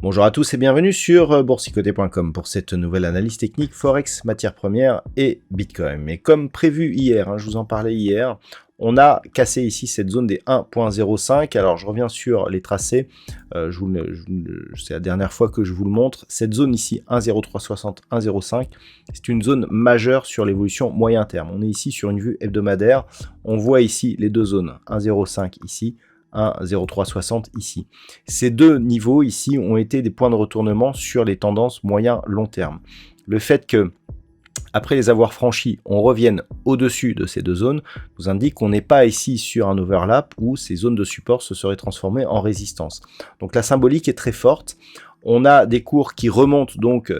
Bonjour à tous et bienvenue sur boursicoté.com pour cette nouvelle analyse technique Forex, matières premières et Bitcoin. Et comme prévu hier, je vous en parlais hier, on a cassé ici cette zone des 1.05. Alors je reviens sur les tracés, c'est la dernière fois que je vous le montre. Cette zone ici, 1.0360, 1.05, c'est une zone majeure sur l'évolution moyen terme. On est ici sur une vue hebdomadaire, on voit ici les deux zones, 1.05 ici, 1.0360 ici. Ces deux niveaux ici ont été des points de retournement sur les tendances moyen-long terme. Le fait que, après les avoir franchis, on revienne au-dessus de ces deux zones, nous indique qu'on n'est pas ici sur un overlap où ces zones de support se seraient transformées en résistance. Donc la symbolique est très forte. On a des cours qui remontent donc,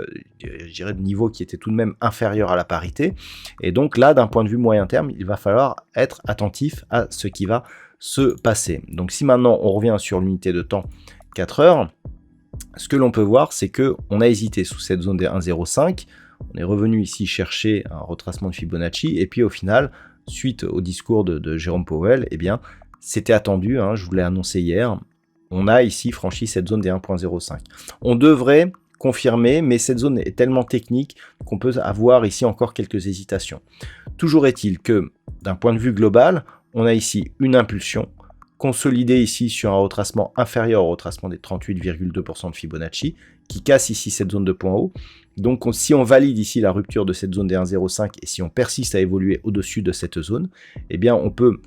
je dirais, de niveau qui était tout de même inférieur à la parité. Et donc là, d'un point de vue moyen terme, il va falloir être attentif à ce qui va se passer. Donc si maintenant on revient sur l'unité de temps 4 heures, ce que l'on peut voir, c'est que on a hésité sous cette zone des 1.05. On est revenu ici chercher un retracement de Fibonacci. Et puis au final, suite au discours de Jérôme Powell, eh bien, c'était attendu, je vous l'ai annoncé hier, on a ici franchi cette zone des 1.05. On devrait confirmer, mais cette zone est tellement technique qu'on peut avoir ici encore quelques hésitations. Toujours est-il que, d'un point de vue global, on a ici une impulsion, consolidée ici sur un retracement inférieur au retracement des 38,2% de Fibonacci, qui casse ici cette zone de point haut. Donc si on valide ici la rupture de cette zone des 1.05 et si on persiste à évoluer au-dessus de cette zone, eh bien on peut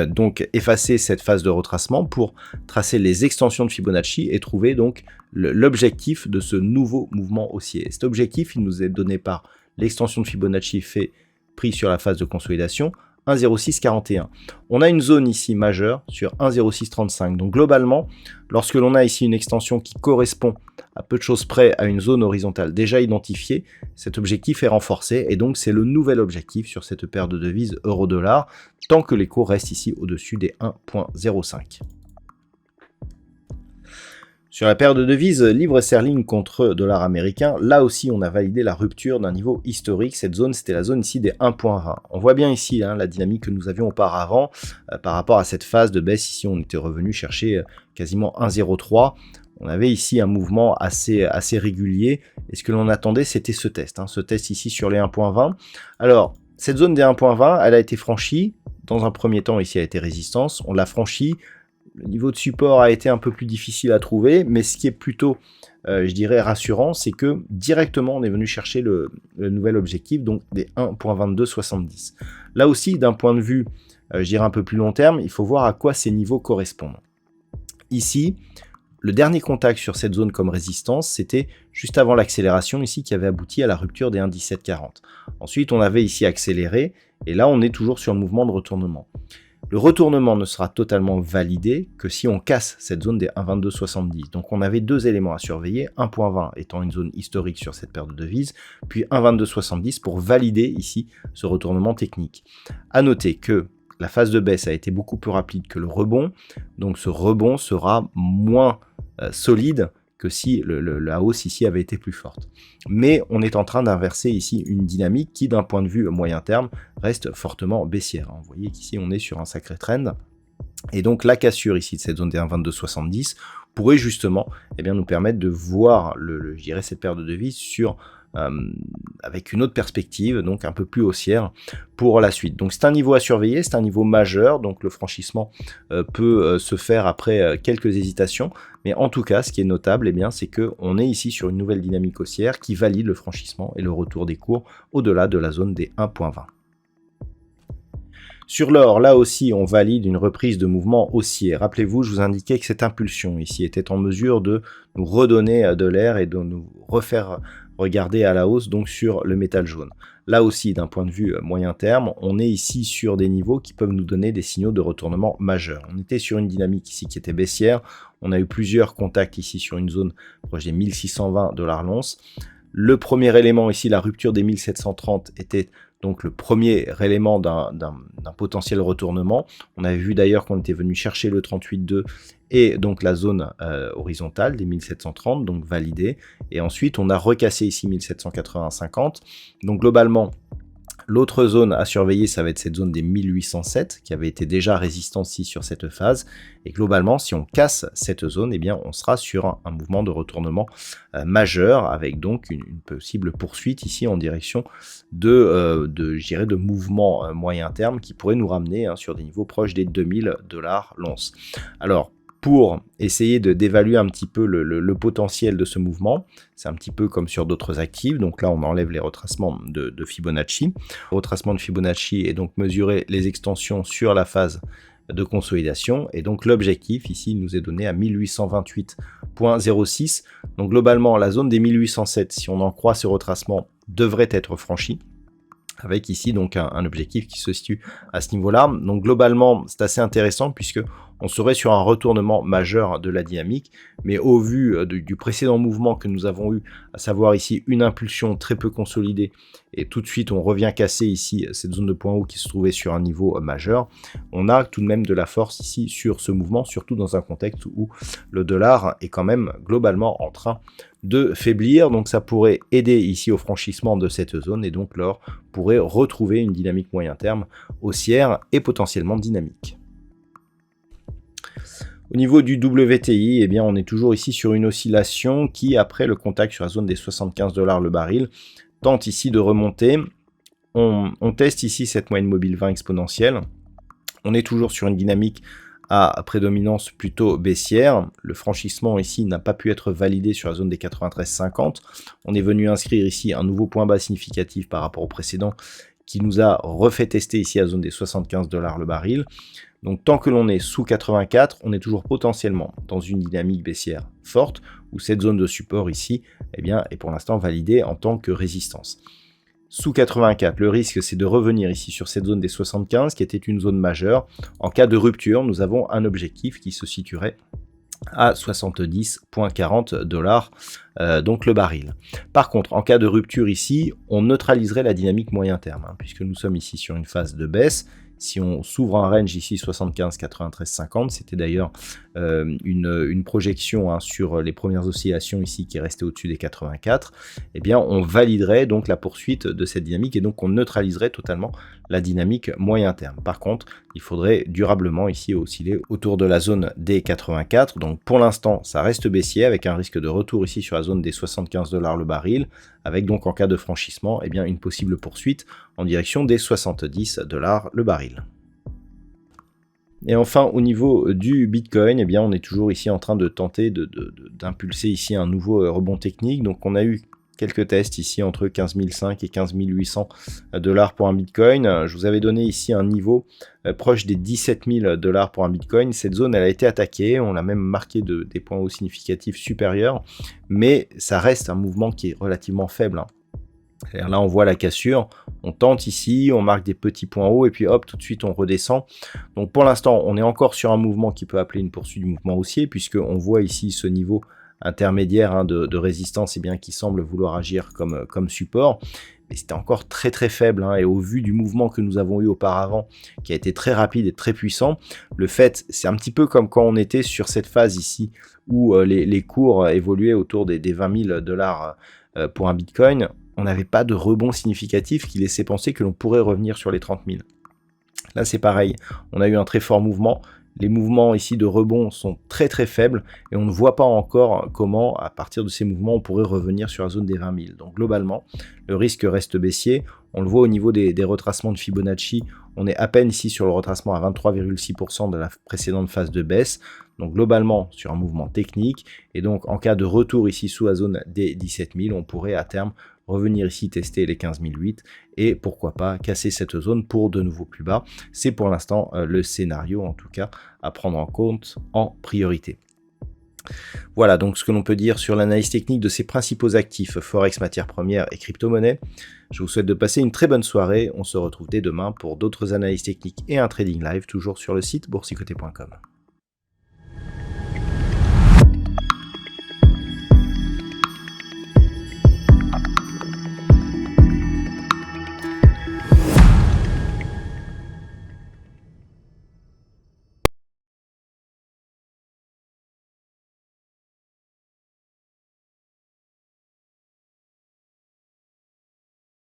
donc effacer cette phase de retracement pour tracer les extensions de Fibonacci et trouver donc l'objectif de ce nouveau mouvement haussier. Cet objectif, il nous est donné par l'extension de Fibonacci pris sur la phase de consolidation, 1.0641. On a une zone ici majeure sur 1.0635. Donc globalement, lorsque l'on a ici une extension qui correspond à peu de choses près à une zone horizontale déjà identifiée, cet objectif est renforcé et donc c'est le nouvel objectif sur cette paire de devises euro-dollar tant que les cours restent ici au-dessus des 1.05. Sur la paire de devises livre sterling contre dollar américain, là aussi on a validé la rupture d'un niveau historique. Cette zone, c'était la zone ici des 1.20. On voit bien ici la dynamique que nous avions auparavant par rapport à cette phase de baisse. Ici on était revenu chercher quasiment 1.03. On avait ici un mouvement assez régulier et ce que l'on attendait c'était ce test. Ce test ici sur les 1.20. Alors cette zone des 1.20, elle a été franchie. Dans un premier temps ici elle a été résistance. On l'a franchie. Le niveau de support a été un peu plus difficile à trouver, mais ce qui est plutôt, je dirais, rassurant, c'est que directement, on est venu chercher le nouvel objectif, donc des 1.2270. Là aussi, d'un point de vue, je dirais, un peu plus long terme, il faut voir à quoi ces niveaux correspondent. Ici, le dernier contact sur cette zone comme résistance, c'était juste avant l'accélération ici qui avait abouti à la rupture des 1.1740. Ensuite, on avait ici accéléré, et là, on est toujours sur le mouvement de retournement. Le retournement ne sera totalement validé que si on casse cette zone des 1.2270. Donc on avait deux éléments à surveiller, 1.20 étant une zone historique sur cette paire de devises, puis 1.2270 pour valider ici ce retournement technique. À noter que la phase de baisse a été beaucoup plus rapide que le rebond, donc ce rebond sera moins solide que si la hausse ici avait été plus forte. Mais on est en train d'inverser ici une dynamique qui, d'un point de vue moyen terme, reste fortement baissière. Vous voyez qu'ici, on est sur un sacré trend. Et donc, la cassure ici de cette zone des 1.2270 pourrait justement nous permettre de voir, je dirais, cette paire de devises sur avec une autre perspective, donc un peu plus haussière pour la suite. Donc c'est un niveau à surveiller, c'est un niveau majeur, donc le franchissement peut se faire après quelques hésitations, mais en tout cas ce qui est notable, c'est qu'on est ici sur une nouvelle dynamique haussière qui valide le franchissement et le retour des cours au-delà de la zone des 1.20. Sur l'or, là aussi, on valide une reprise de mouvement haussier. Rappelez-vous, je vous indiquais que cette impulsion ici était en mesure de nous redonner de l'air et de nous refaire regarder à la hausse donc sur le métal jaune. Là aussi, d'un point de vue moyen terme, on est ici sur des niveaux qui peuvent nous donner des signaux de retournement majeurs. On était sur une dynamique ici qui était baissière. On a eu plusieurs contacts ici sur une zone proche des 1620 $ l'once. Le premier élément ici, la rupture des 1730, était donc le premier élément d'un potentiel retournement. On avait vu d'ailleurs qu'on était venu chercher le 38,2 et donc la zone horizontale des 1730, donc validée. Et ensuite, on a recassé ici 1780,50. Donc globalement, l'autre zone à surveiller, ça va être cette zone des 1807, qui avait été déjà résistante ici sur cette phase. Et globalement, si on casse cette zone, eh bien, on sera sur un mouvement de retournement majeur, avec donc une possible poursuite ici en direction je dirais, de mouvements moyen terme qui pourraient nous ramener sur des niveaux proches des 2000 $ l'once. Alors, pour essayer d'évaluer un petit peu le potentiel de ce mouvement, c'est un petit peu comme sur d'autres actifs. Donc là, on enlève les retracements de Fibonacci. Le retracement de Fibonacci est donc mesurer les extensions sur la phase de consolidation. Et donc l'objectif ici nous est donné à 1828,06. Donc globalement, la zone des 1807, si on en croit ce retracement, devrait être franchie, avec ici donc un objectif qui se situe à ce niveau-là. Donc globalement, c'est assez intéressant puisque on serait sur un retournement majeur de la dynamique, mais au vu du précédent mouvement que nous avons eu, à savoir ici une impulsion très peu consolidée, et tout de suite on revient casser ici cette zone de point haut qui se trouvait sur un niveau majeur, on a tout de même de la force ici sur ce mouvement, surtout dans un contexte où le dollar est quand même globalement en train de faiblir, donc ça pourrait aider ici au franchissement de cette zone, et donc l'or pourrait retrouver une dynamique moyen terme haussière et potentiellement dynamique. Au niveau du WTI, eh bien, on est toujours ici sur une oscillation qui, après le contact sur la zone des 75 $ le baril, tente ici de remonter. On teste ici cette moyenne mobile 20 exponentielle. On est toujours sur une dynamique à prédominance plutôt baissière. Le franchissement ici n'a pas pu être validé sur la zone des 93,50. On est venu inscrire ici un nouveau point bas significatif par rapport au précédent qui nous a refait tester ici à la zone des 75 $ le baril. Donc tant que l'on est sous 84, on est toujours potentiellement dans une dynamique baissière forte, où cette zone de support ici eh bien, est pour l'instant validée en tant que résistance. Sous 84, le risque c'est de revenir ici sur cette zone des 75, qui était une zone majeure. En cas de rupture, nous avons un objectif qui se situerait à 70,40 $, donc le baril. Par contre, en cas de rupture ici, on neutraliserait la dynamique moyen terme, puisque nous sommes ici sur une phase de baisse. Si on s'ouvre un range ici 75, 93, 50, c'était d'ailleurs une projection sur les premières oscillations ici qui est restée au-dessus des 84, eh bien on validerait donc la poursuite de cette dynamique et donc on neutraliserait totalement la dynamique moyen terme. Par contre, il faudrait durablement ici osciller autour de la zone des 84. Donc pour l'instant, ça reste baissier avec un risque de retour ici sur la zone des 75 $ le baril, avec donc en cas de franchissement, eh bien une possible poursuite en direction des 70 $ le baril. Et enfin, au niveau du Bitcoin, eh bien, on est toujours ici en train de tenter d'impulser ici un nouveau rebond technique. Donc on a eu quelques tests ici entre 15 500 et 15 800 $ pour un Bitcoin. Je vous avais donné ici un niveau proche des 17 000 $ pour un Bitcoin. Cette zone, elle a été attaquée. On a même marqué des points hauts significatifs supérieurs. Mais ça reste un mouvement qui est relativement faible. Là, on voit la cassure, on tente ici, on marque des petits points hauts et puis hop, tout de suite on redescend. Donc pour l'instant, on est encore sur un mouvement qui peut appeler une poursuite du mouvement haussier, puisqu'on voit ici ce niveau intermédiaire de résistance qui semble vouloir agir comme support. Mais c'était encore très très faible, et au vu du mouvement que nous avons eu auparavant, qui a été très rapide et très puissant, le fait, c'est un petit peu comme quand on était sur cette phase ici, où les cours évoluaient autour des 20 000 $ pour un Bitcoin. On n'avait pas de rebond significatif qui laissait penser que l'on pourrait revenir sur les 30 000. Là, c'est pareil. On a eu un très fort mouvement. Les mouvements ici de rebond sont très très faibles et on ne voit pas encore comment, à partir de ces mouvements, on pourrait revenir sur la zone des 20 000. Donc globalement, le risque reste baissier. On le voit au niveau des retracements de Fibonacci. On est à peine ici sur le retracement à 23,6% de la précédente phase de baisse. Donc globalement sur un mouvement technique. Et donc en cas de retour ici sous la zone des 17 000, on pourrait à terme revenir ici tester les 15 008 et pourquoi pas casser cette zone pour de nouveaux plus bas. C'est pour l'instant le scénario en tout cas à prendre en compte en priorité. Voilà donc ce que l'on peut dire sur l'analyse technique de ces principaux actifs Forex, matières premières et crypto-monnaies. Je vous souhaite de passer une très bonne soirée. On se retrouve dès demain pour d'autres analyses techniques et un trading live toujours sur le site boursicoté.com.